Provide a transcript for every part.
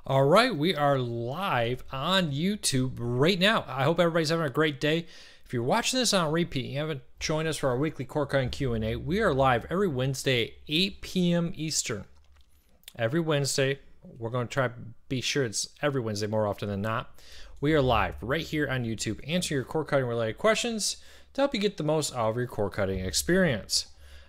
All right, we are live on YouTube right now. I hope everybody's having a great day. If you're watching this on repeat, you haven't joined us for our weekly core cutting Q&A, we are live every Wednesday at 8 p.m. Eastern. Every Wednesday, we're going to try to be sure it's every Wednesday more often than not. We are live right here on YouTube, answering your core cutting related questions to help you get the most out of your core cutting experience.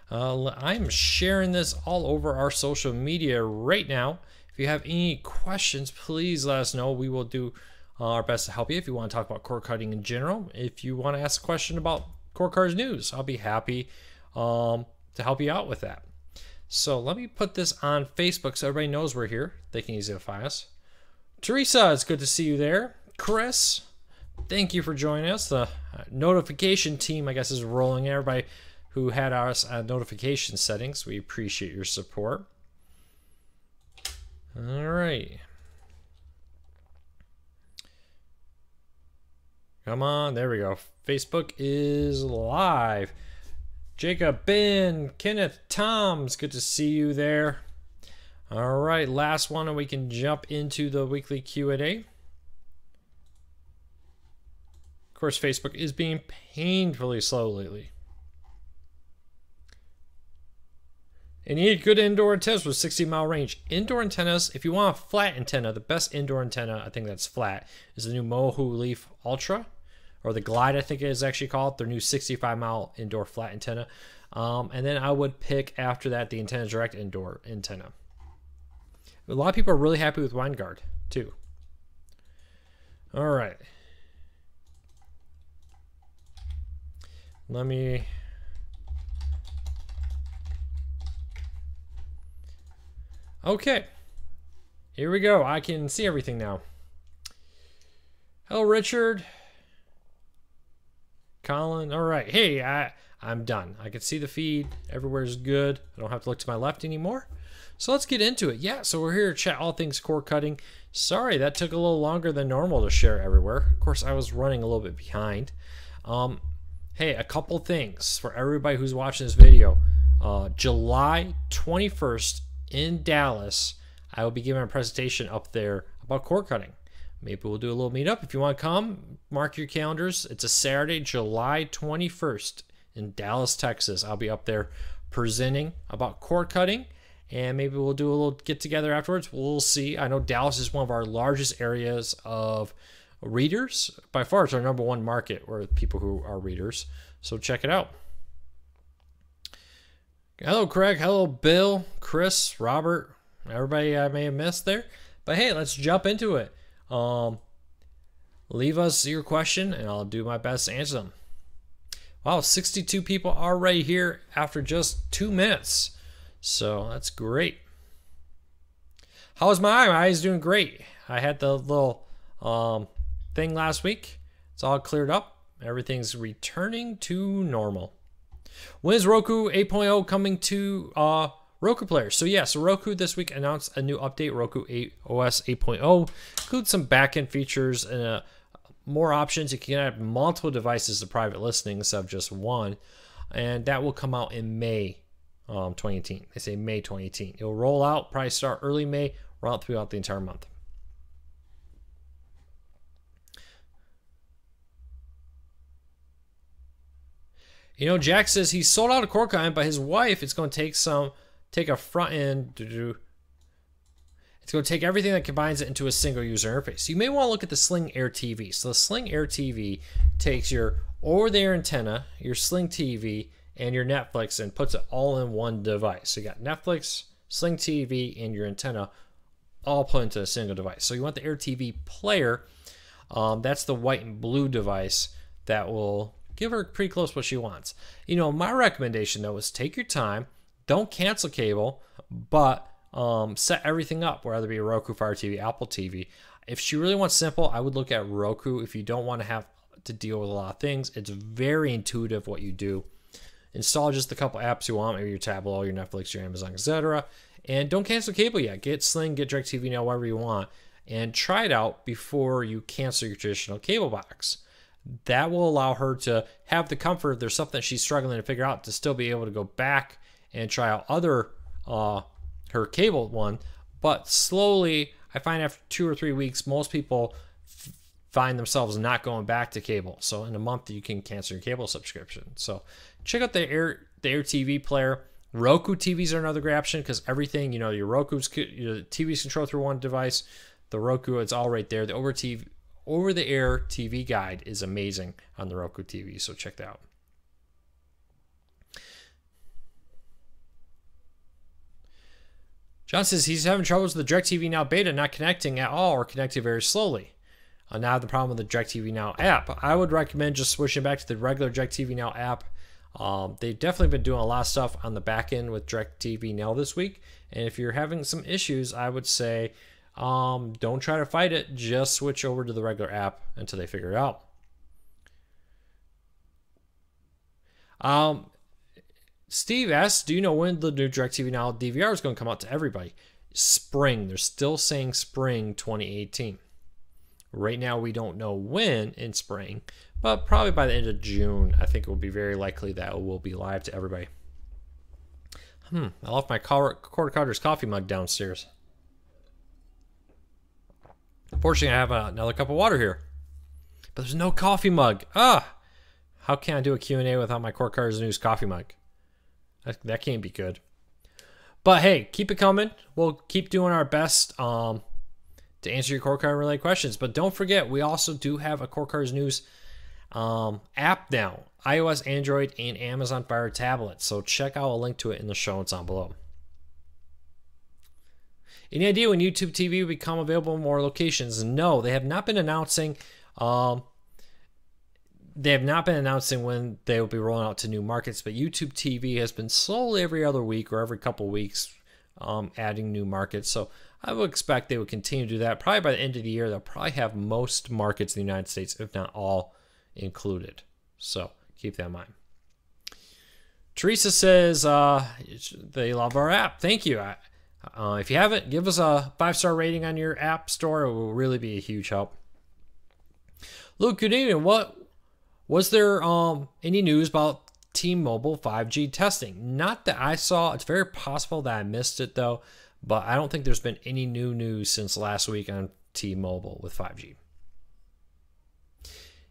I'm sharing this all over our social media right now. If you have any questions, please let us know. We will do our best to help you. If you want to talk about core cutting in general, if you want to ask a question about Core Cars news, I'll be happy to help you out with that. So let me put this on Facebook so everybody knows we're here. They can easily find us. Teresa, it's good to see you there. Chris, thank you for joining us. The notification team, I guess, is rolling. Everybody who had us notification settings, we appreciate your support. All right. Come on, there we go. Facebook is live. Jacob, Ben, Kenneth, Tom's, good to see you there. All right, last one and we can jump into the weekly Q&A. Of course, Facebook is being painfully slow lately. And you need good indoor antennas with 60-mile range. Indoor antennas, if you want a flat antenna, the best indoor antenna, I think that's flat, is the new Mohu Leaf Ultra, or the Glide, I think it is actually called, their new 65-mile indoor flat antenna. And then I would pick after that the Antenna Direct indoor antenna. A lot of people are really happy with Winegard, too. All right. Let me... Okay, here we go. I can see everything now. Hello, Richard. Colin. All right. Hey, I'm done. I can see the feed. Everywhere's good. I don't have to look to my left anymore. So let's get into it. Yeah, so we're here to chat all things core cutting. Sorry, that took a little longer than normal to share everywhere. Of course, I was running a little bit behind. Hey, a couple things for everybody who's watching this video. July 21st, in Dallas, I will be giving a presentation up there about core cutting. Maybe we'll do a little meetup. If you want to come, mark your calendars. It's a Saturday, July 21st in Dallas, Texas. I'll be up there presenting about core cutting, and maybe we'll do a little get together afterwards. We'll see. I know Dallas is one of our largest areas of readers. By far, it's our #1 market where people who are readers. So check it out. Hello, Craig. Hello, Bill, Chris, Robert, everybody I may have missed there. But hey, let's jump into it. Leave us your question, and I'll do my best to answer them. Wow, 62 people already here after just 2 minutes. So that's great. How's my eye? My eye's doing great. I had the little thing last week. It's all cleared up. Everything's returning to normal. When is Roku 8.0 coming to Roku players? So yeah, so Roku this week announced a new update, Roku OS 8.0. Includes some backend features and more options. You can add multiple devices to private listening instead of just one. And that will come out in May 2018. They say May 2018. It'll roll out, probably start early May, roll out throughout the entire month. You know, Jack says he sold out a core cutting, but his wife, it's going to take a front end. It's going to take everything that combines it into a single user interface. So you may want to look at the Sling Air TV. So the Sling Air TV takes your over-the-air antenna, your Sling TV, and your Netflix and puts it all in one device. So you got Netflix, Sling TV, and your antenna all put into a single device. So you want the Air TV player. That's the white and blue device that will give her pretty close what she wants. You know, my recommendation, though, is take your time. Don't cancel cable, but set everything up, whether it be a Roku, Fire TV, Apple TV. If she really wants simple, I would look at Roku. If you don't want to have to deal with a lot of things, it's very intuitive what you do. Install just a couple apps you want, maybe your Tableau, your Netflix, your Amazon, etc. And don't cancel cable yet. Get Sling, get DirecTV now, whatever you want, and try it out before you cancel your traditional cable box. That will allow her to have the comfort if there's something she's struggling to figure out to still be able to go back and try out other her cable one. But slowly, I find after 2 or 3 weeks, most people find themselves not going back to cable. So in a month, you can cancel your cable subscription. So check out the Air TV player. Roku TVs are another great option because everything, your your TV's controlled through one device. The Roku, it's all right there. The over-the-air TV guide is amazing on the Roku TV, so check that out. John says he's having troubles with the DirecTV Now beta not connecting at all or connecting very slowly. Now the problem with the DirecTV Now app. I would recommend just switching back to the regular DirecTV Now app. They've definitely been doing a lot of stuff on the back end with DirecTV Now this week. And if you're having some issues, I would say don't try to fight it. Just switch over to the regular app until they figure it out. Steve asks, do you know when the new DirecTV Now DVR is going to come out to everybody? Spring. They're still saying spring 2018. Right now, we don't know when in spring, but probably by the end of June, I think it will be very likely that it will be live to everybody. I left my Quarter Cutter's coffee mug downstairs. Unfortunately, I have another cup of water here, but there's no coffee mug. How can I do a Q&A without my Quarter Cutter's News coffee mug? That can't be good. But hey, keep it coming. We'll keep doing our best to answer your Quarter Cutter related questions. But don't forget, we also do have a Quarter Cutter's News app now. iOS, Android, and Amazon Fire tablet. So check out a link to it in the show notes down below. Any idea when YouTube TV will become available in more locations? No, they have not been announcing. They have not been announcing when they will be rolling out to new markets, but YouTube TV has been slowly every other week or every couple weeks adding new markets. So I would expect they would continue to do that. Probably by the end of the year, they'll probably have most markets in the United States, if not all, included. So keep that in mind. Teresa says they love our app. Thank you. If you haven't, give us a 5-star rating on your app store. It will really be a huge help. Luke, good evening. Was there any news about T-Mobile 5G testing? Not that I saw. It's very possible that I missed it, though. But I don't think there's been any new news since last week on T-Mobile with 5G.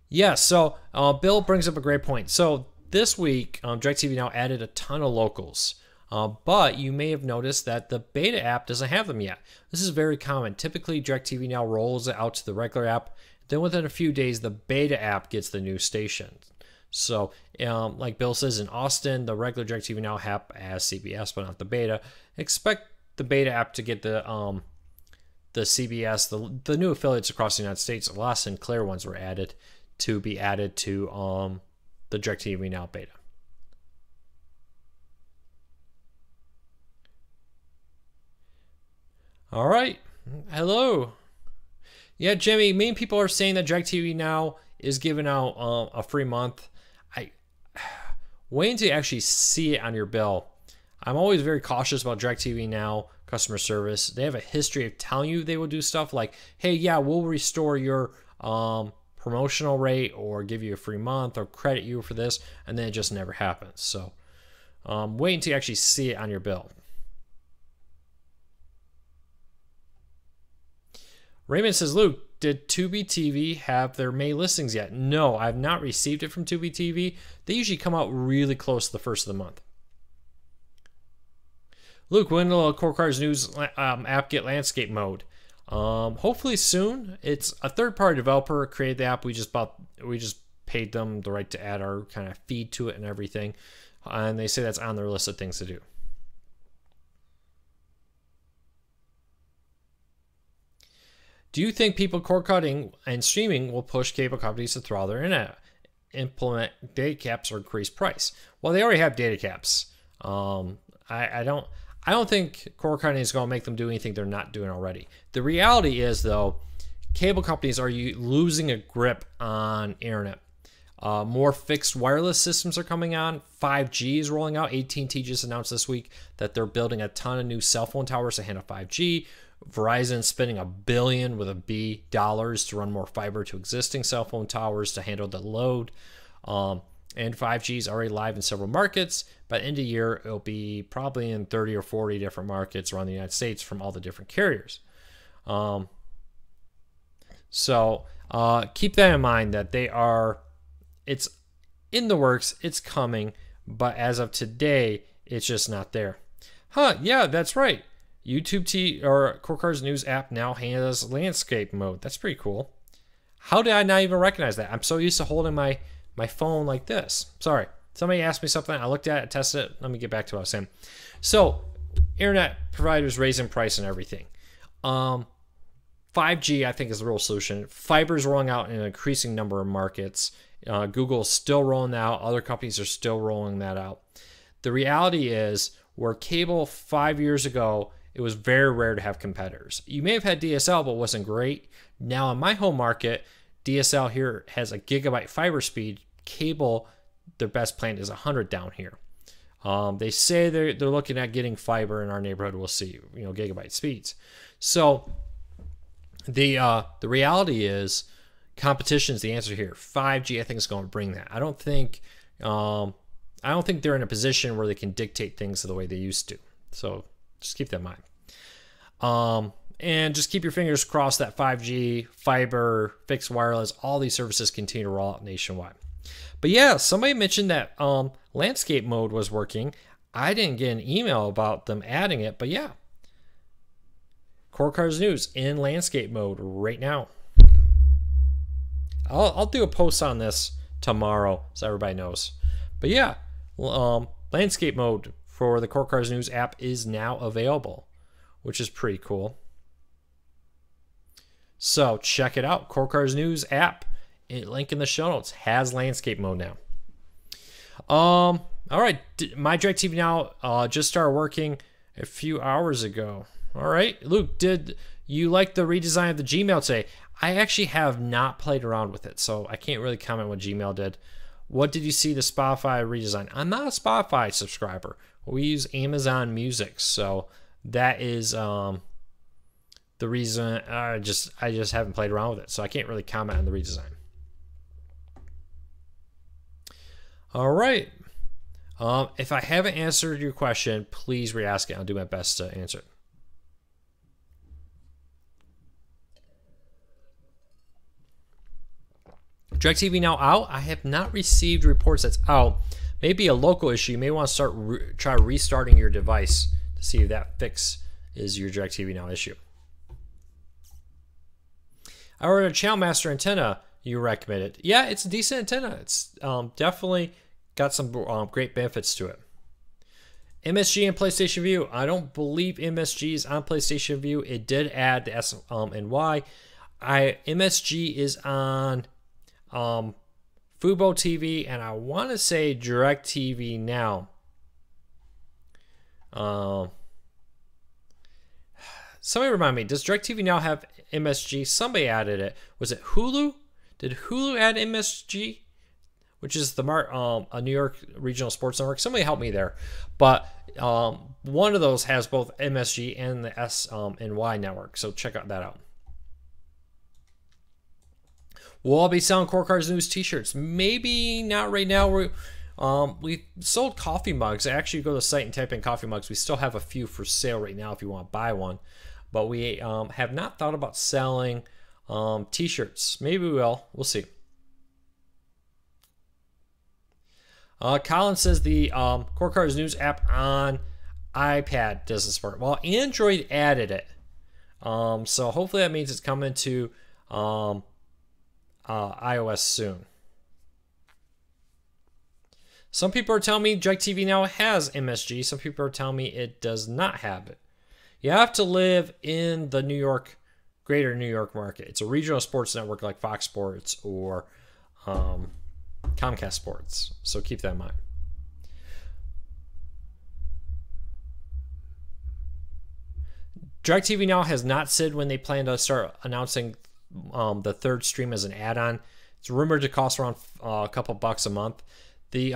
Yeah, so Bill brings up a great point. So this week, DirecTV Now added a ton of locals. But you may have noticed that the beta app doesn't have them yet. This is very common. Typically, DirecTV Now rolls it out to the regular app. Then within a few days, the beta app gets the new station. So like Bill says, in Austin, the regular DirecTV Now app has CBS, but not the beta. Expect the beta app to get the CBS, the new affiliates across the United States. A lot of Sinclair ones were added to be added to the DirecTV Now beta. All right. Hello. Yeah, Jimmy, many people are saying that DirecTV Now is giving out a free month. Wait until you actually see it on your bill. I'm always very cautious about DirecTV Now customer service. They have a history of telling you they will do stuff like, hey, yeah, we'll restore your promotional rate or give you a free month or credit you for this, and then it just never happens. So wait until you actually see it on your bill. Raymond says, Luke, did Tubi TV have their May listings yet? No, I've not received it from Tubi TV. They usually come out really close to the first of the month. Luke, when will Quarter Cutter's News app get landscape mode? Hopefully soon. It's a third-party developer created the app. We just paid them the right to add our kind of feed to it and everything. And they say that's on their list of things to do. Do you think people cord cutting and streaming will push cable companies to throttle their internet, implement data caps, or increase price? Well, they already have data caps. I don't think cord cutting is going to make them do anything they're not doing already. The reality is, though, cable companies are losing a grip on internet. More fixed wireless systems are coming on. 5G is rolling out. AT&T just announced this week that they're building a ton of new cell phone towers to handle 5G. Verizon spending $1 billion with a B dollars to run more fiber to existing cell phone towers to handle the load. And 5G is already live in several markets. By the end of the year, it'll be probably in 30 or 40 different markets around the United States from all the different carriers. So keep that in mind that it's in the works, it's coming, but as of today, it's just not there. Yeah, that's right. YouTube or Core Cars News app now has landscape mode. That's pretty cool. How did I not even recognize that? I'm so used to holding my phone like this. Sorry. Somebody asked me something. I looked at it, tested it. Let me get back to what I was saying. So, internet providers raising price and everything. 5G, I think, is the real solution. Fiber is rolling out in an increasing number of markets. Google is still rolling that out. Other companies are still rolling that out. The reality is, where cable 5 years ago, it was very rare to have competitors. You may have had DSL, but it wasn't great. Now, in my home market, DSL here has a gigabyte fiber speed. Cable, their best plan is 100 down here. They say they're looking at getting fiber in our neighborhood. We'll see, gigabyte speeds. So the reality is competition is the answer here. 5G, I think, is going to bring that. I don't think they're in a position where they can dictate things the way they used to. So just keep that in mind. And just keep your fingers crossed that 5G, fiber, fixed wireless, all these services continue to roll out nationwide. But yeah, somebody mentioned that landscape mode was working. I didn't get an email about them adding it, but yeah. Core Cars News in landscape mode right now. I'll do a post on this tomorrow so everybody knows. But yeah, landscape mode for the Core Cars News app is now available, which is pretty cool. So check it out. Core Cars News app, link in the show notes, has landscape mode now. All right, my DirecTV Now just started working a few hours ago. All right, Luke, did you like the redesign of the Gmail today? I actually have not played around with it, so I can't really comment what Gmail did. What did you see the Spotify redesign? I'm not a Spotify subscriber. We use Amazon Music, so that is the reason. I just haven't played around with it, so I can't really comment on the redesign. All right. If I haven't answered your question, please re-ask it. I'll do my best to answer it. DirecTV Now out? I have not received reports that's out. Maybe a local issue. You may want to try restarting your device to see if that fix is your DirecTV Now issue. I ordered a Channel Master antenna you recommended. Yeah, it's a decent antenna. It's definitely got some great benefits to it. MSG and PlayStation Vue. I don't believe MSG is on PlayStation Vue. It did add the S and Y. MSG is on Fubo TV, and I want to say DirecTV Now. Somebody remind me, does DirecTV Now have MSG? Somebody added it. Was it Hulu? Did Hulu add MSG? Which is the a New York regional sports network. Somebody help me there. But one of those has both MSG and the S and Y network. So check that out. We'll all be selling Core Cars News t-shirts. Maybe not right now. We sold coffee mugs. Actually, go to the site and type in coffee mugs. We still have a few for sale right now if you want to buy one. But we have not thought about selling t-shirts. Maybe we will. We'll see. Colin says the Core Cars News app on iPad doesn't support it. Well, Android added it. So hopefully that means it's coming to iOS soon. Some people are telling me DirecTV Now has MSG. Some people are telling me it does not have it. You have to live in the greater New York market. It's a regional sports network like Fox Sports or Comcast Sports. So keep that in mind. DirecTV Now has not said when they plan to start announcing the third stream as an add-on. It's rumored to cost around a couple bucks a month. The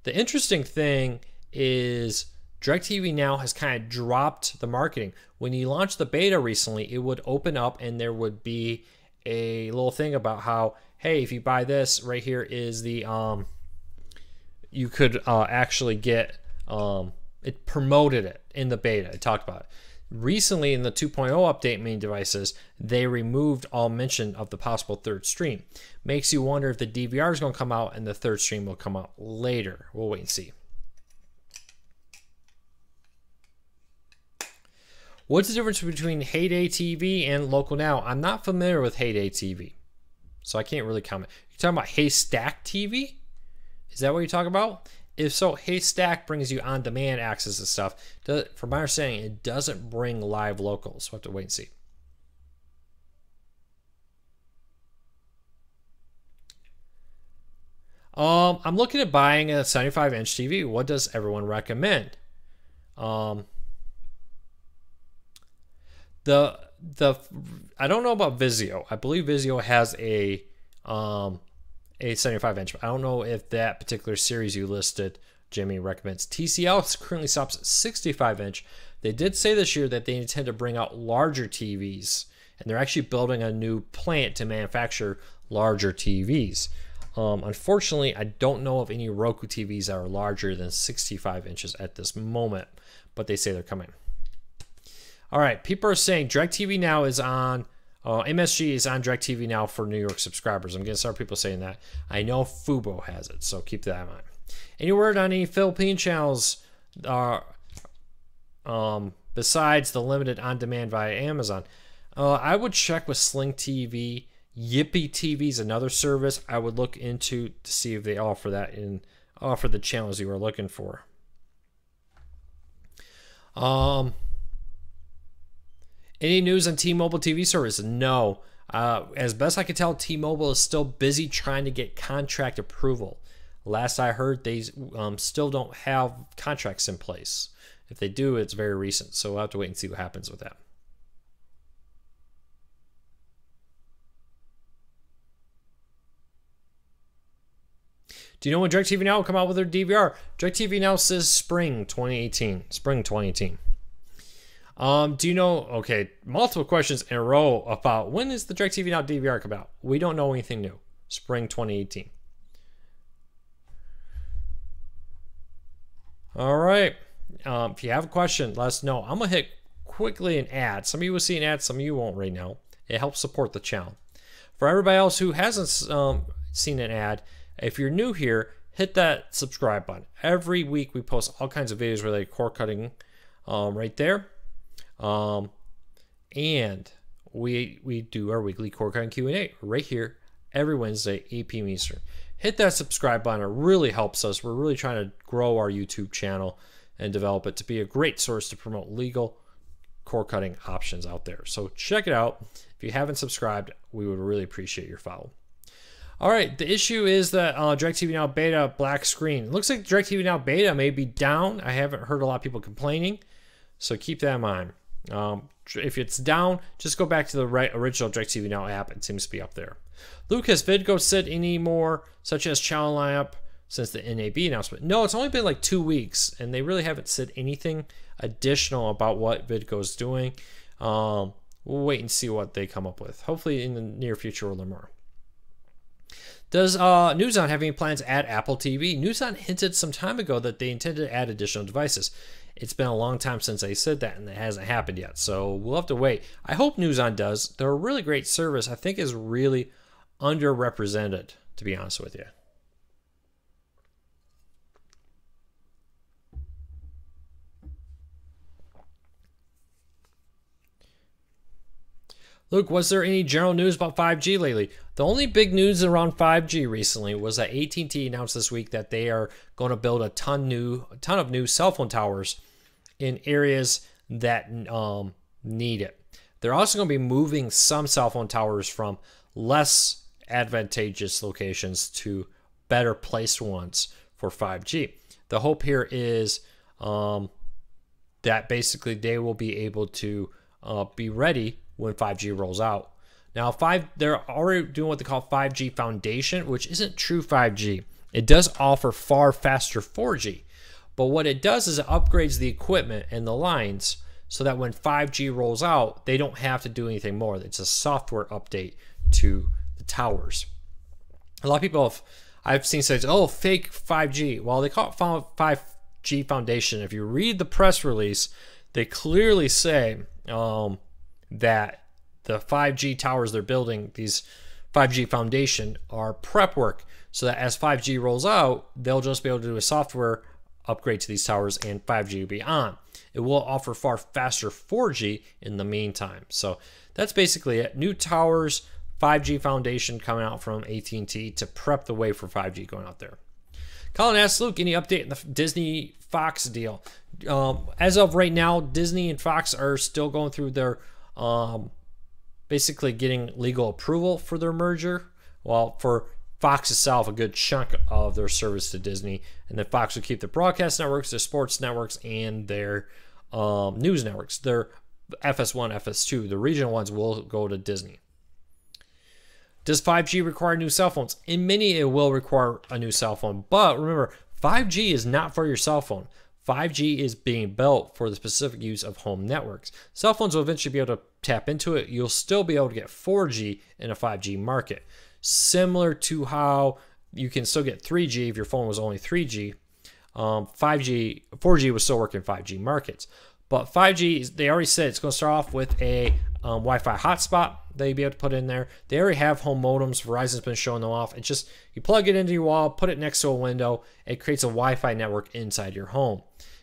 interesting thing is DirecTV Now has kind of dropped the marketing. When you launched the beta recently, it would open up and there would be a little thing about how, hey, if you buy this, right here is the you could actually get it promoted it in the beta. It talked about it. recently in the 2.0 update main devices, they removed all mention of the possible third stream. Makes you wonder if the DVR is going to come out and the third stream will come out later. We'll wait and see. What's the difference between Heyday TV and Local Now? I'm not familiar with Heyday TV, so I can't really comment. You're talking about Haystack TV? Is that what you're talking about? If so, Haystack brings you on-demand access to stuff. From my understanding, it doesn't bring live locals. We'll have to wait and see. I'm looking at buying a 75-inch TV. What does everyone recommend? I don't know about Vizio. I believe Vizio has a 75-inch. I don't know if that particular series you listed, Jimmy, recommends. TCL currently stops at 65-inch. They did say this year that they intend to bring out larger TVs, and they're actually building a new plant to manufacture larger TVs. Unfortunately, I don't know of any Roku TVs that are larger than 65 inches at this moment, but they say they're coming. All right, people are saying DirecTV Now is on, MSG is on DirecTV Now for New York subscribers. I'm getting some people saying that. I know Fubo has it, so keep that in mind. Any word on any Philippine channels besides the limited on-demand via Amazon? I would check with Sling TV. Yippee TV is another service I would look into to see if they offer that and offer the channels you were looking for. Any news on T-Mobile TV service? No. As best I can tell, T-Mobile is still busy trying to get contract approval. Last I heard, they still don't have contracts in place. If they do, it's very recent, so we'll have to wait and see what happens with that. Do you know when DirecTV Now will come out with their DVR? DirecTV Now says spring 2018. Spring 2018. Do you know, okay, multiple questions in a row about when is the DirecTV Now DVR come out? We don't know anything new. Spring 2018. All right. If you have a question, let us know. I'm going to hit quickly an ad. Some of you will see an ad, some of you won't right now. It helps support the channel. For everybody else who hasn't seen an ad, if you're new here, hit that subscribe button. Every week we post all kinds of videos related to cord cutting right there. And we do our weekly cord cutting Q&A right here every Wednesday, 8 p.m. Eastern. Hit that subscribe button. It really helps us. We're really trying to grow our YouTube channel and develop it to be a great source to promote legal cord cutting options out there. So check it out. If you haven't subscribed, we would really appreciate your follow. All right, the issue is that DirecTV Now Beta black screen. It looks like DirecTV Now Beta may be down. I haven't heard a lot of people complaining, so keep that in mind. If it's down, just go back to the original DirecTV Now app. It seems to be up there. Luke, has Vidgo said any more, such as channel lineup, since the NAB announcement? No, it's only been like 2 weeks, and they really haven't said anything additional about what Vidgo is doing. We'll wait and see what they come up with. Hopefully in the near future we'll learn more. Does Newzon have any plans to add Apple TV? Newzon hinted some time ago that they intended to add additional devices. It's been a long time since they said that, and it hasn't happened yet. So we'll have to wait. I hope Newzon does. They're a really great service. I think is really underrepresented, to be honest with you. Luke, was there any general news about 5G lately? The only big news around 5G recently was that AT&T announced this week that they are going to build a ton of new cell phone towers in areas that need it. They're also going to be moving some cell phone towers from less advantageous locations to better placed ones for 5G. The hope here is that basically they will be able to be ready when 5G rolls out. Now, they're already doing what they call 5G Foundation, which isn't true 5G. It does offer far faster 4G, but what it does is it upgrades the equipment and the lines so that when 5G rolls out, they don't have to do anything more. It's a software update to the towers. A lot of people I've seen say, oh, fake 5G. Well, they call it 5G Foundation. If you read the press release, they clearly say that the 5G towers they're building, these 5G foundation, are prep work, so that as 5G rolls out, they'll just be able to do a software upgrade to these towers and 5G will be on. It will offer far faster 4G in the meantime. So that's basically it. New towers, 5G foundation coming out from AT&T to prep the way for 5G going out there. Colin asks, Luke, any update on the Disney Fox deal? As of right now, Disney and Fox are still going through their basically getting legal approval for their merger. Well, for Fox itself, a good chunk of their service to Disney, and then Fox will keep the broadcast networks, their sports networks, and their news networks. Their FS1, FS2, the regional ones will go to Disney. Does 5G require new cell phones? In many, it will require a new cell phone, but remember, 5G is not for your cell phone. 5G is being built for the specific use of home networks. Cell phones will eventually be able to tap into it. You'll still be able to get 4G in a 5G market. Similar to how you can still get 3G if your phone was only 3G. 4G was still working in 5G markets. But 5G, they already said it's going to start off with a Wi-Fi hotspot that you'll be able to put in there. They already have home modems. Verizon's been showing them off. It's just, you plug it into your wall, put it next to a window. It creates a Wi-Fi network inside your home.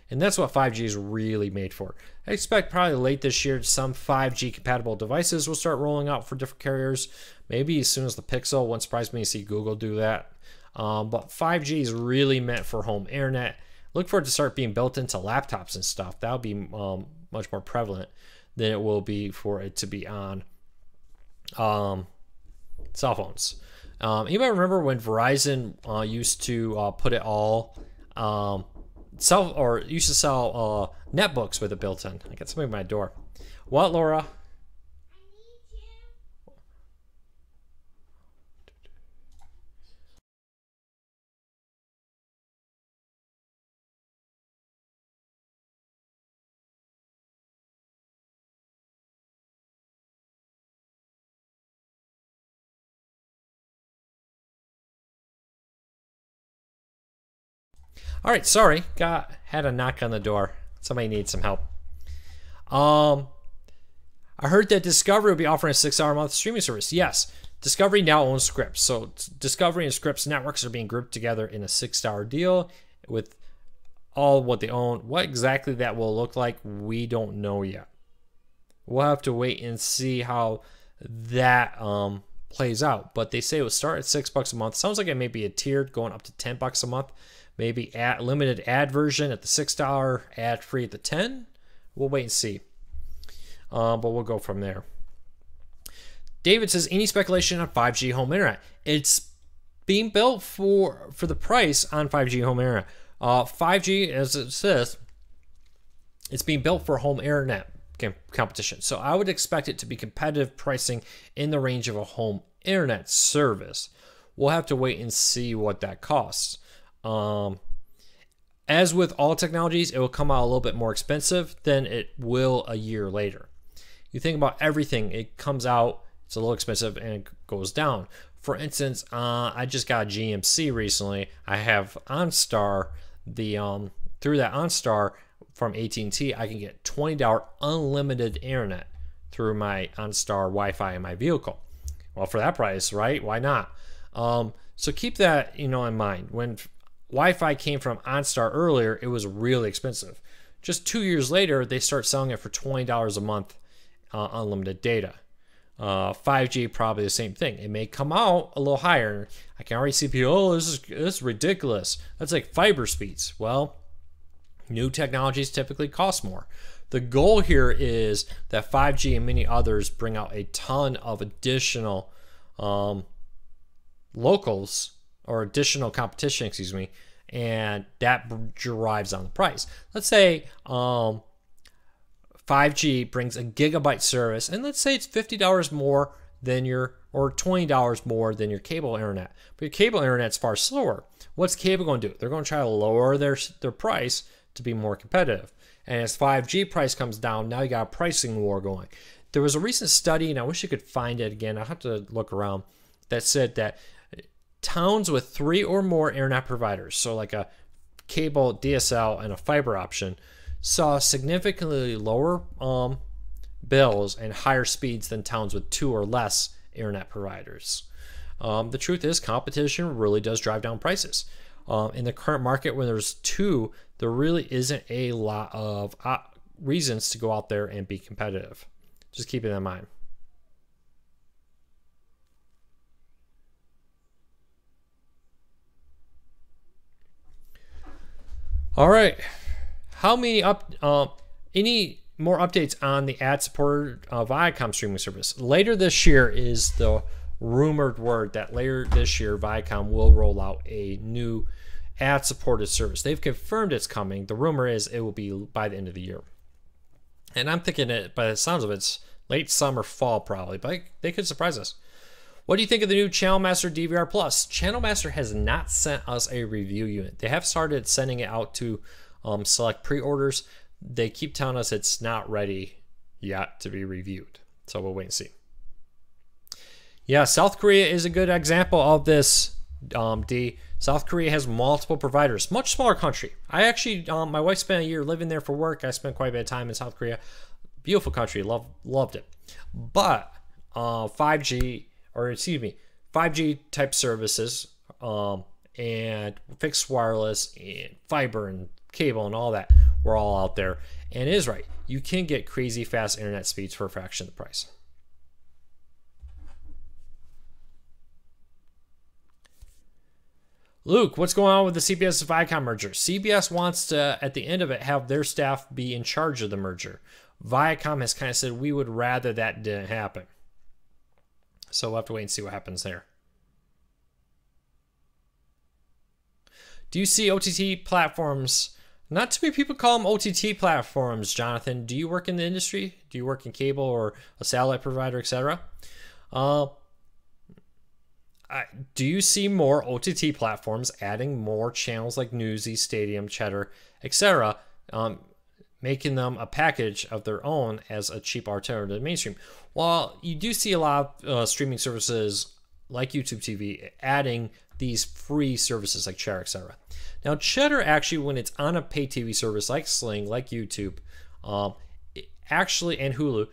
And that's what 5G is really made for. I expect probably late this year, some 5G compatible devices will start rolling out for different carriers. Maybe as soon as the Pixel. Wouldn't surprise me to see Google do that. But 5G is really meant for home internet. Look for it to start being built into laptops and stuff. That'll be much more prevalent than it will be for it to be on cell phones. Anybody remember when Verizon used to put it all used to sell netbooks with it built in? I got something at my door. What, Laura? All right, sorry, had a knock on the door. Somebody needs some help. I heard that Discovery will be offering a 6-hour a month streaming service. Yes, Discovery now owns Scripps, so Discovery and Scripps networks are being grouped together in a 6-hour deal with all what they own. What exactly that will look like, we don't know yet. We'll have to wait and see how that plays out. But they say it will start at $6 a month. Sounds like it may be a tiered going up to $10 a month. Maybe limited ad version at the $6, ad free at the $10. We'll wait and see. But we'll go from there. David says, any speculation on 5G home internet? It's being built for the price on 5G home internet. 5G, as it says, it's being built for home internet competition. So I would expect it to be competitive pricing in the range of a home internet service. We'll have to wait and see what that costs. As with all technologies, it will come out a little bit more expensive than it will a year later. You think about everything, it comes out, it's a little expensive, and it goes down. For instance, I just got a GMC recently. I have OnStar. Through that OnStar from AT&T, I can get $20 unlimited internet through my OnStar Wi-Fi in my vehicle. Well, for that price, right? Why not? So keep that in mind. When Wi-Fi came from OnStar earlier, it was really expensive. Just 2 years later, they start selling it for $20 a month, unlimited data. 5G, probably the same thing. It may come out a little higher. I can already see people, oh, this is ridiculous. That's like fiber speeds. Well, new technologies typically cost more. The goal here is that 5G and many others bring out a ton of additional locals or additional competition, excuse me, and that drives down the price. Let's say 5G brings a gigabyte service, and let's say it's $50 more than or $20 more than your cable internet. But your cable internet's far slower. What's cable going to do? They're going to try to lower their price to be more competitive. And as 5G price comes down, now you got a pricing war going. There was a recent study, and I wish you could find it again. I'll have to look around, that said that towns with 3 or more internet providers, so like a cable, DSL, and a fiber option, saw significantly lower bills and higher speeds than towns with 2 or less internet providers. The truth is, competition really does drive down prices. In the current market, when there's 2, there really isn't a lot of reasons to go out there and be competitive. Just keep it in mind. All right. How many any more updates on the ad-supported Viacom streaming service? Later this year is the rumored word that later this year Viacom will roll out a new ad-supported service. They've confirmed it's coming. The rumor is it will be by the end of the year. And I'm thinking it, by the sounds of it, it's late summer, fall probably, but they could surprise us. What do you think of the new Channel Master DVR Plus? Channel Master has not sent us a review unit. They have started sending it out to select pre-orders. They keep telling us it's not ready yet to be reviewed. So we'll wait and see. Yeah, South Korea is a good example of this, D. South Korea has multiple providers. Much smaller country. I actually, my wife spent a year living there for work. I spent quite a bit of time in South Korea. Beautiful country. Loved it. But 5G type services and fixed wireless and fiber and cable and all that were all out there. And it is right. You can get crazy fast internet speeds for a fraction of the price. Luke, what's going on with the CBS Viacom merger? CBS wants to, at the end of it, have their staff be in charge of the merger. Viacom has kind of said we would rather that didn't happen. So we'll have to wait and see what happens there. Do you see OTT platforms? Not too many people call them OTT platforms, Jonathan. Do you work in the industry? Do you work in cable or a satellite provider, etc.? Do you see more OTT platforms adding more channels like Newsy, Stadium, Cheddar, etc., making them a package of their own as a cheap alternative to mainstream? While you do see a lot of streaming services like YouTube TV adding these free services like Cheddar, etc. Now, Cheddar actually, when it's on a pay TV service like Sling, like YouTube, actually, and Hulu,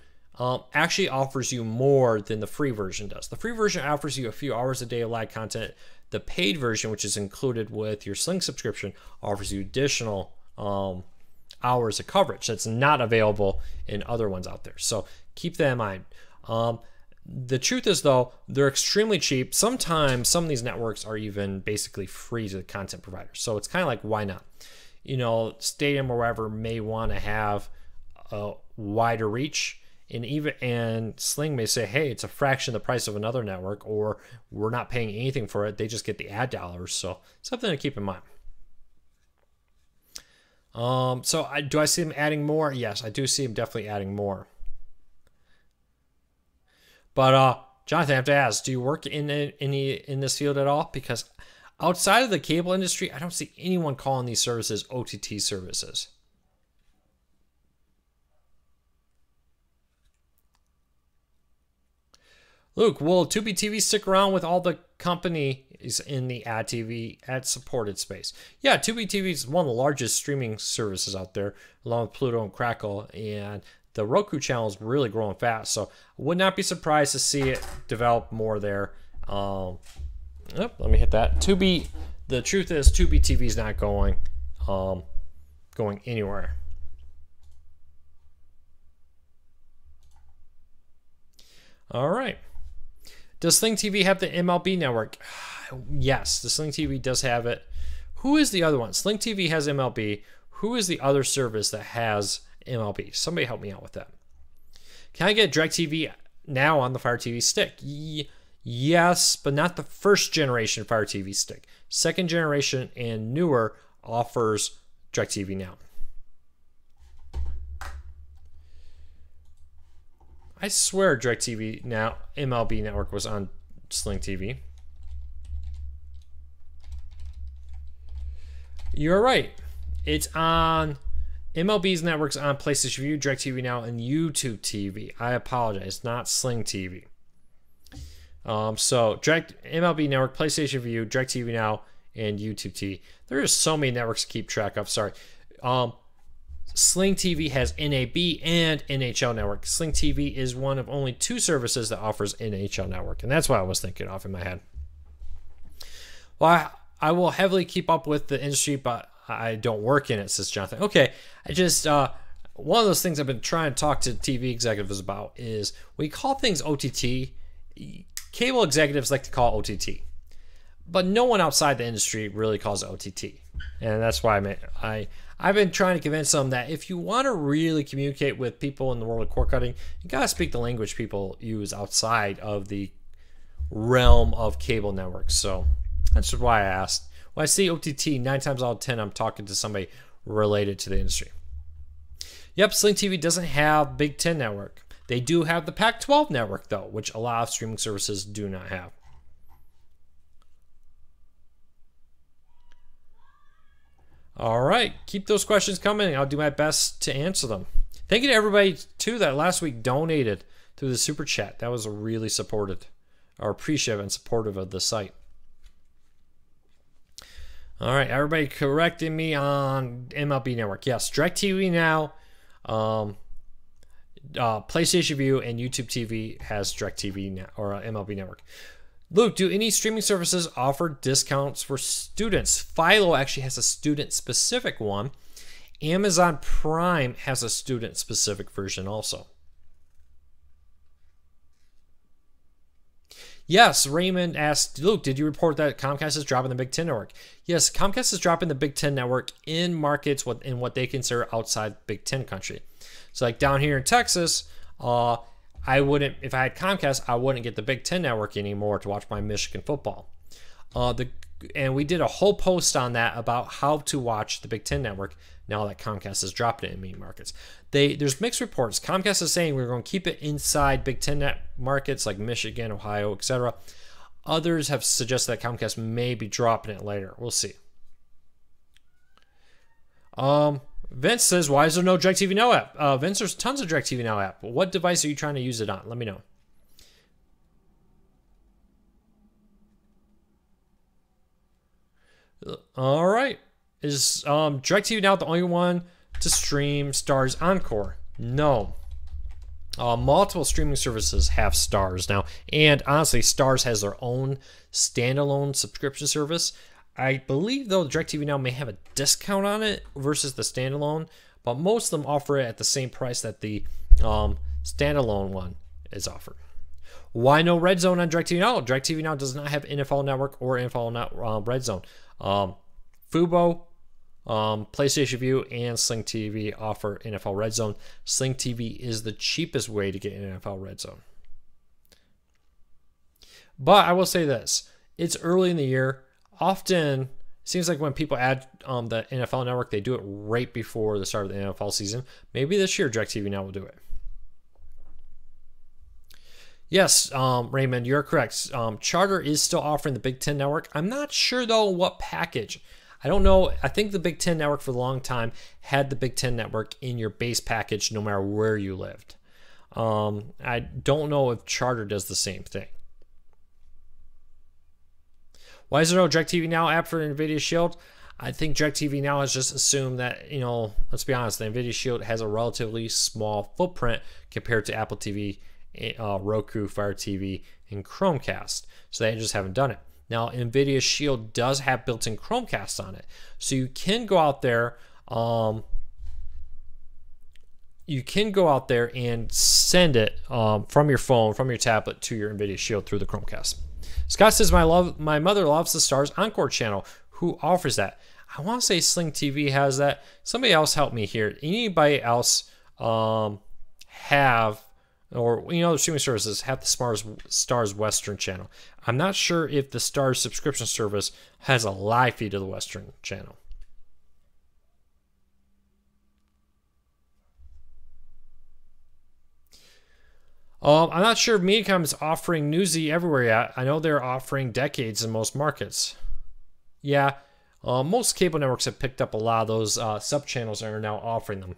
actually offers you more than the free version does. The free version offers you a few hours a day of live content. The paid version, which is included with your Sling subscription, offers you additional hours of coverage that's not available in other ones out there. So keep that in mind. The truth is, though, they're extremely cheap. Sometimes some of these networks are even basically free to the content providers. So it's kind of like, why not? You know, Stadium or wherever may want to have a wider reach. And Sling may say, hey, it's a fraction of the price of another network, or we're not paying anything for it. They just get the ad dollars. So something to keep in mind. Do I see them adding more? Yes, I do see them definitely adding more. But Jonathan, I have to ask, do you work in this field at all? Because outside of the cable industry, I don't see anyone calling these services OTT services. Luke, will Tubi TV stick around with all the companies in the ad-supported space? Yeah, Tubi TV is one of the largest streaming services out there, along with Pluto and Crackle, and the Roku channel is really growing fast, so I would not be surprised to see it develop more there. Let me hit that. Tubi. The truth is, Tubi TV is not going anywhere. All right. Does Sling TV have the MLB network? Yes, the Sling TV does have it. Who is the other one? Sling TV has MLB. Who is the other service that has MLB? Somebody help me out with that. Can I get DirecTV Now on the Fire TV stick? Yes, but not the first generation Fire TV stick. Second generation and newer offers DirecTV Now. I swear DirecTV Now MLB network was on Sling TV. You're right. It's on MLB's networks on PlayStation Vue, DirecTV Now, and YouTube TV. I apologize, not Sling TV. So MLB network, PlayStation Vue, DirecTV Now, and YouTube TV. There are so many networks to keep track of. Sorry. Sling TV has NAB and NHL Network. Sling TV is one of only 2 services that offers NHL Network, and that's what I was thinking off in my head. Well, I will heavily keep up with the industry, but I don't work in it, says Jonathan. Okay, I just one of those things I've been trying to talk to TV executives about is we call things OTT. Cable executives like to call it OTT, but no one outside the industry really calls it OTT, and that's why I've been trying to convince them that if you want to really communicate with people in the world of cord cutting, you gotta speak the language people use outside of the realm of cable networks. So that's why I asked. When I see OTT, 9 times out of 10, I'm talking to somebody related to the industry. Yep, Sling TV doesn't have Big Ten Network. They do have the Pac-12 network, though, which a lot of streaming services do not have. All right, keep those questions coming. I'll do my best to answer them. Thank you to everybody, too, that last week donated through the Super Chat. That was really supportive, or appreciative and supportive of the site. All right, everybody correcting me on MLB Network. Yes, DirecTV Now, PlayStation View, and YouTube TV has DirecTV Now, or MLB Network. Luke, do any streaming services offer discounts for students? Philo actually has a student-specific one. Amazon Prime has a student-specific version also. Yes, Raymond asked, Luke, did you report that Comcast is dropping the Big Ten Network? Yes, Comcast is dropping the Big Ten Network in markets in what they consider outside Big Ten country. So like down here in Texas, I wouldn't, if I had Comcast, I wouldn't get the Big Ten Network anymore to watch my Michigan football. And we did a whole post on that about how to watch the Big Ten Network now that Comcast has dropped it in many markets. There's mixed reports. Comcast is saying we're going to keep it inside Big Ten net markets like Michigan, Ohio, etc. Others have suggested that Comcast may be dropping it later. We'll see. Vince says, why is there no DirecTV Now app? Vince, there's tons of DirecTV Now app. What device are you trying to use it on? Let me know. All right. Is DirecTV Now the only one to stream Starz Encore? No. Multiple streaming services have Starz now. And honestly, Starz has their own standalone subscription service. I believe, though, DirecTV Now may have a discount on it versus the standalone. But most of them offer it at the same price that the standalone one is offered. Why no Red Zone on DirecTV Now? DirecTV Now does not have NFL Network or NFL Red Zone. Fubo, PlayStation View, and Sling TV offer NFL Red Zone. Sling TV is the cheapest way to get NFL Red Zone. But I will say this. It's early in the year. Often, it seems like when people add the NFL Network, they do it right before the start of the NFL season. Maybe this year, DirecTV Now will do it. Yes, Raymond, you're correct. Charter is still offering the Big Ten Network. I'm not sure, though, what package. I don't know. I think the Big Ten Network for a long time had the Big Ten Network in your base package no matter where you lived. I don't know if Charter does the same thing. Why is there no DirecTV Now app for NVIDIA Shield? I think DirecTV Now has just assumed that, let's be honest, the NVIDIA Shield has a relatively small footprint compared to Apple TV, Roku, Fire TV, and Chromecast. So they just haven't done it. Now, NVIDIA Shield does have built-in Chromecast on it. So you can go out there, and send it from your phone, from your tablet to your NVIDIA Shield through the Chromecast. Scott says, my mother loves the Starz Encore channel. Who offers that? I want to say Sling TV has that. Somebody else help me here. Anybody else have, or the streaming services have the Starz Western channel? I'm not sure if the Starz subscription service has a live feed of the Western channel. I'm not sure if Mediacom is offering Newsy everywhere yet. I know they're offering Decades in most markets. Yeah, most cable networks have picked up a lot of those sub-channels and are now offering them.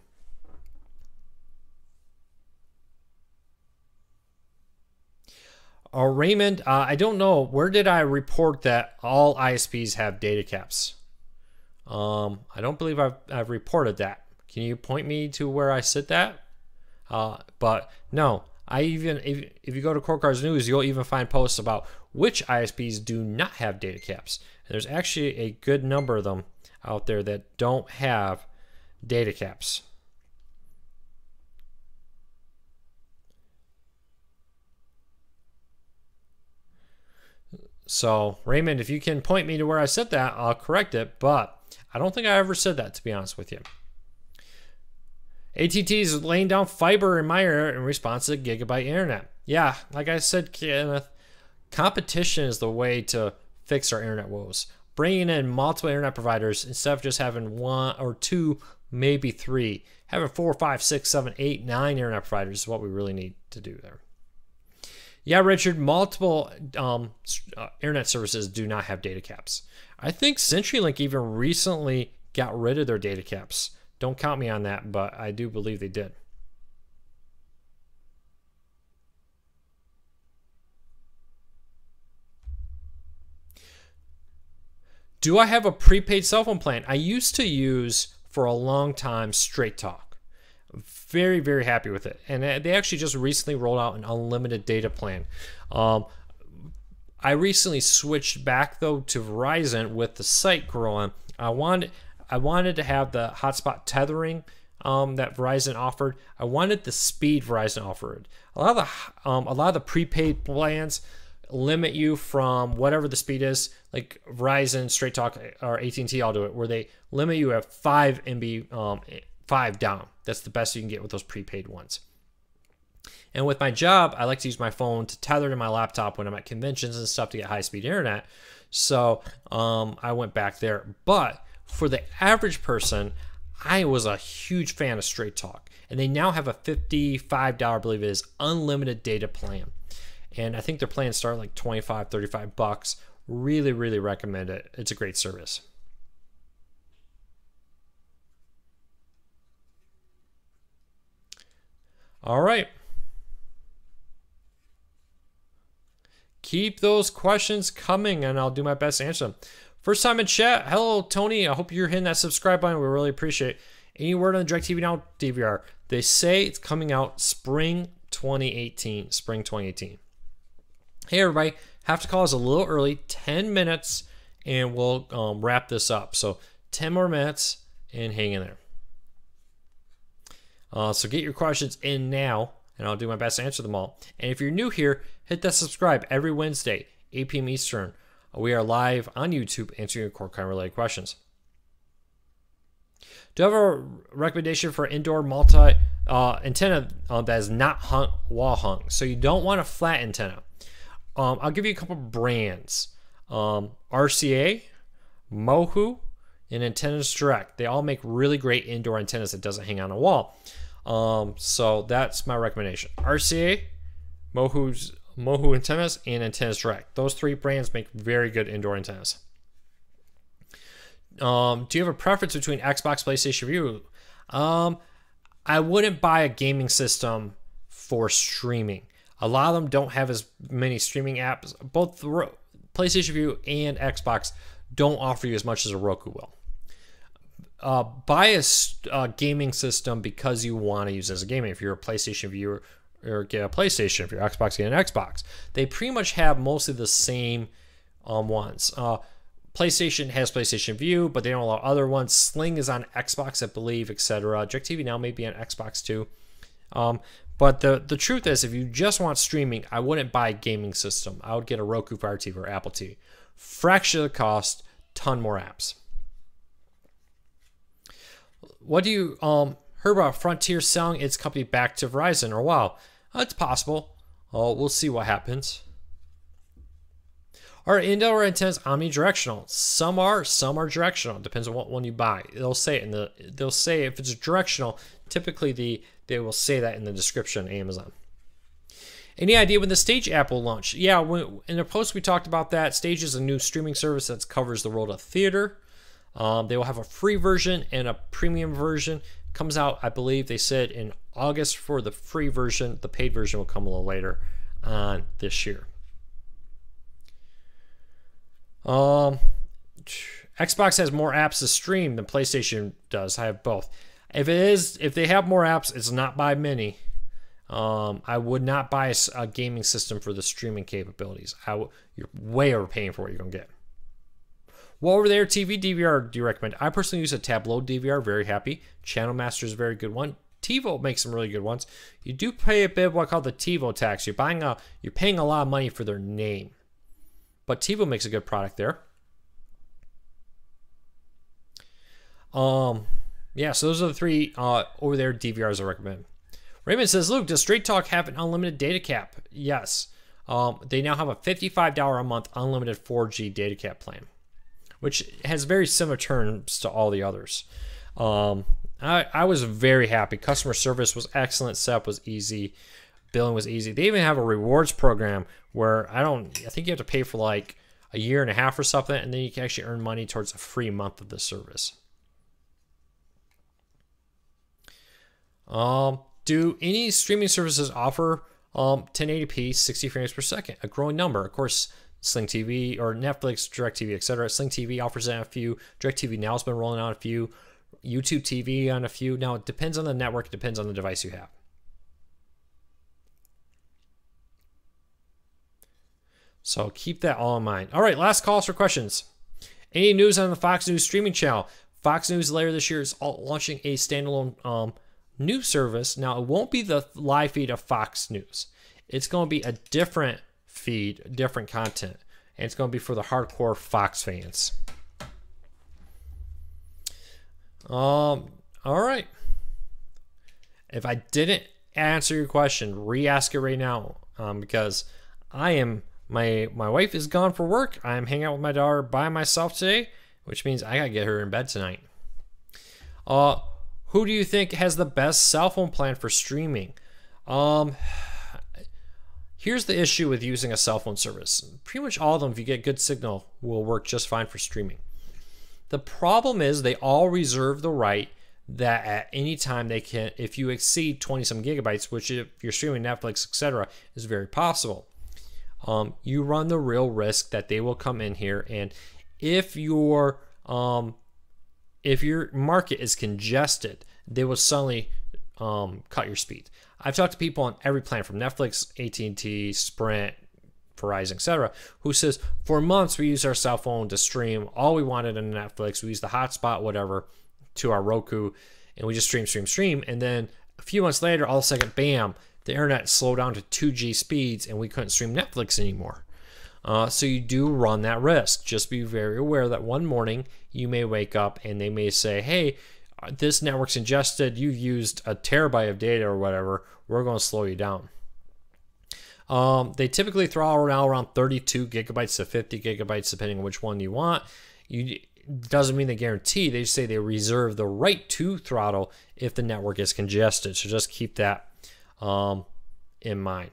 Raymond, I don't know. Where did I report that all ISPs have data caps? I don't believe I've reported that. Can you point me to where I said that? But no, if you go to Core Cards News, you'll even find posts about which ISPs do not have data caps. And there's actually a good number of them out there that don't have data caps. So, Raymond, if you can point me to where I said that, I'll correct it. But I don't think I ever said that, to be honest with you. AT&T is laying down fiber in my area in response to Gigabyte Internet. Yeah, like I said, Kenneth, competition is the way to fix our internet woes. Bringing in multiple internet providers instead of just having one or two, maybe three. Having 4, 5, 6, 7, 8, 9 internet providers is what we really need to do there. Yeah, Richard, multiple internet services do not have data caps. I think CenturyLink even recently got rid of their data caps. Don't count me on that, but I do believe they did. Do I have a prepaid cell phone plan? I used to use for a long time Straight Talk. Very, very happy with it. And they actually just recently rolled out an unlimited data plan. I recently switched back though to Verizon with the site growing. I wanted to have the hotspot tethering that Verizon offered. I wanted the speed Verizon offered. A lot of the prepaid plans limit you from whatever the speed is, like Verizon, Straight Talk, or AT&T. I'll do it where they limit you at 5 MB, 5 down. That's the best you can get with those prepaid ones. And with my job, I like to use my phone to tether to my laptop when I'm at conventions and stuff to get high-speed internet. So I went back there. But for the average person, I was a huge fan of Straight Talk. And they now have a $55, I believe it is, unlimited data plan. And I think their plans start like $25, $35. Really, really recommend it. It's a great service. All right. Keep those questions coming, and I'll do my best to answer them. First time in chat. Hello, Tony. I hope you're hitting that subscribe button. We really appreciate it. Any word on the DirecTV Now DVR? They say it's coming out spring 2018. Spring 2018. Hey, everybody. Have to call us a little early, 10 minutes, and we'll wrap this up. So 10 more minutes, and hang in there. So get your questions in now, and I'll do my best to answer them all. And if you're new here, hit that subscribe every Wednesday, 8 p.m. Eastern. We are live on YouTube answering your core related questions. Do you have a recommendation for indoor multi antenna that is not wall hung? So you don't want a flat antenna. I'll give you a couple brands. RCA, Mohu, and Antennas Direct. They all make really great indoor antennas that doesn't hang on a wall. So that's my recommendation. RCA, Mohu Antennas, and Antennas Direct. Those three brands make very good indoor antennas. Do you have a preference between Xbox, PlayStation View? I wouldn't buy a gaming system for streaming. A lot of them don't have as many streaming apps. Both PlayStation View and Xbox don't offer you as much as a Roku will. Buy a gaming system because you want to use it as a gaming. If you're a PlayStation viewer, or get a PlayStation. If you're Xbox, get an Xbox. They pretty much have mostly the same ones. PlayStation has PlayStation View, but they don't allow other ones. Sling is on Xbox, I believe, etc. DirecTV Now may be on Xbox too. But the truth is, if you just want streaming, I wouldn't buy a gaming system. I would get a Roku Fire TV or Apple TV. Fraction of the cost, ton more apps. What do you heard about Frontier selling its company back to Verizon? Or wow, it's possible. We'll see what happens. Are indoor antennas omnidirectional? Some are directional. It depends on what one you buy. They'll say it they'll say if it's directional. Typically, they will say that in the description on Amazon. Any idea when the Stage app will launch? Yeah, in a post we talked about that. Stage is a new streaming service that covers the world of theater. They will have a free version and a premium version. Comes out, I believe they said in August for the free version. The paid version will come a little later on this year. Xbox has more apps to stream than PlayStation does. I have both. If they have more apps, it's not by many. I would not buy a gaming system for the streaming capabilities. You're way overpaying for what you're gonna get. What over-the-air TV DVR do you recommend? I personally use a Tableau DVR. Very happy. Channel Master is a very good one. TiVo makes some really good ones. You do pay a bit of what called the TiVo tax. You're paying a lot of money for their name, but TiVo makes a good product there. Yeah, so those are the three over-there DVRs I recommend. Raymond says, Luke, does Straight Talk have an unlimited data cap? Yes. They now have a $55 a month unlimited 4G data cap plan, which has very similar terms to all the others. I was very happy. Customer service was excellent. Setup was easy. Billing was easy. They even have a rewards program where I think you have to pay for like a year and a half or something, and then you can actually earn money towards a free month of the service. Do any streaming services offer 1080p 60 frames per second? A growing number. Of course, Sling TV or Netflix, DirecTV, etc. Sling TV offers that a few. DirecTV now has been rolling out a few. YouTube TV on a few. Now, it depends on the network. It depends on the device you have. So keep that all in mind. All right, last calls for questions. Any news on the Fox News streaming channel? Fox News later this year is launching a standalone news service. Now, it won't be the live feed of Fox News. It's going to be a different feed, different content, and it's going to be for the hardcore Fox fans. All right. If I didn't answer your question, re-ask it right now, because my wife is gone for work. I'm hanging out with my daughter by myself today, which means I gotta get her in bed tonight. Who do you think has the best cell phone plan for streaming? Here's the issue with using a cell phone service. Pretty much all of them, if you get good signal, will work just fine for streaming. The problem is they all reserve the right that at any time they can, if you exceed 20 some gigabytes, which if you're streaming Netflix, etc., is very possible. You run the real risk that they will come in here, and if your market is congested, they will suddenly cut your speed. I've talked to people on every plan from Netflix, AT&T, Sprint, Verizon, etc., who says for months we used our cell phone to stream all we wanted on Netflix. We used the hotspot, whatever, to our Roku, and we just stream, and then a few months later, all of a sudden, bam, the internet slowed down to 2G speeds, and we couldn't stream Netflix anymore. So you do run that risk. Just be very aware that one morning you may wake up and they may say, hey, this network's ingested, you've used a terabyte of data or whatever, we're going to slow you down. They typically throw around 32 gigabytes to 50 gigabytes, depending on which one you want. Doesn't mean they guarantee, they just say they reserve the right to throttle if the network is congested. So just keep that in mind.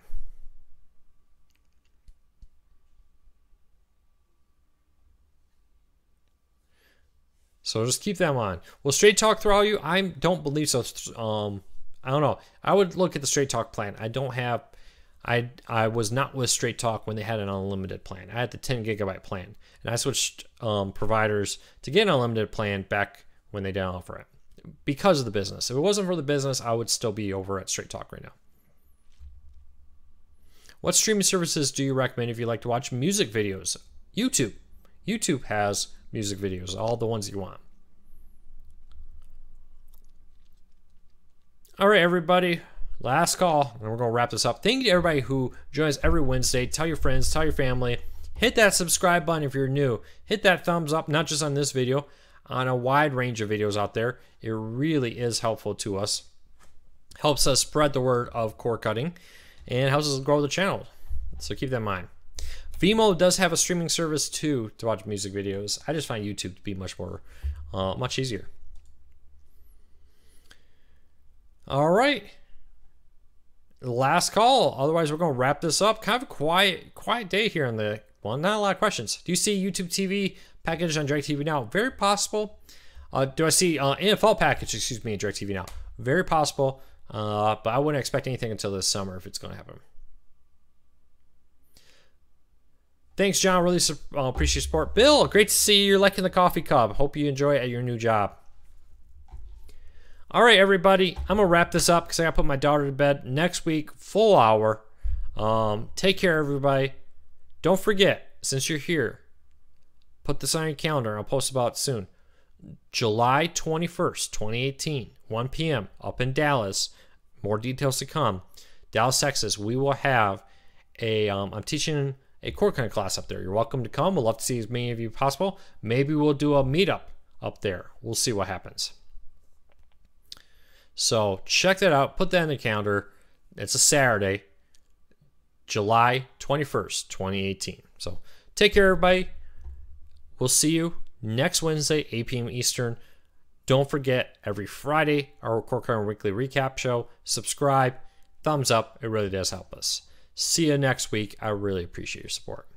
So just keep that in mind. Will Straight Talk throttle you? I don't believe so. I don't know. I would look at the Straight Talk plan. I was not with Straight Talk when they had an unlimited plan. I had the 10 gigabyte plan, and I switched providers to get an unlimited plan back when they didn't offer it because of the business. If it wasn't for the business, I would still be over at Straight Talk right now. What streaming services do you recommend if you like to watch music videos? YouTube. YouTube has music videos, all the ones you want. All right, everybody. Last call, and we're going to wrap this up. Thank you to everybody who joins every Wednesday. Tell your friends, tell your family. Hit that subscribe button if you're new. Hit that thumbs up, not just on this video, on a wide range of videos out there. It really is helpful to us. Helps us spread the word of cord cutting and helps us grow the channel. So keep that in mind. Vimeo does have a streaming service too to watch music videos. I just find YouTube to be much more, much easier. All right. Last call. Otherwise, we're going to wrap this up. Kind of a quiet day here on the, well, not a lot of questions. Do you see YouTube TV package on DirecTV Now? Very possible. Do I see NFL package, excuse me, DirecTV Now? Very possible. But I wouldn't expect anything until this summer if it's going to happen. Thanks, John. Really appreciate your support. Bill, great to see you. You're liking the coffee cup. Hope you enjoy it at your new job. All right, everybody. I'm going to wrap this up because I got to put my daughter to bed. Next week, full hour. Take care, everybody. Don't forget, since you're here, put this on your calendar. I'll post about it soon. July 21st, 2018, 1 p.m. up in Dallas. More details to come. Dallas, Texas. We will have I'm teaching a chord cutting class up there. You're welcome to come. We'd love to see as many of you as possible. Maybe we'll do a meetup up there. We'll see what happens. So check that out. Put that in the calendar. It's a Saturday, July 21st, 2018. So take care, everybody. We'll see you next Wednesday, 8 p.m. Eastern. Don't forget, every Friday, our Chord Cutting Weekly Recap show. Subscribe. Thumbs up. It really does help us. See you next week. I really appreciate your support.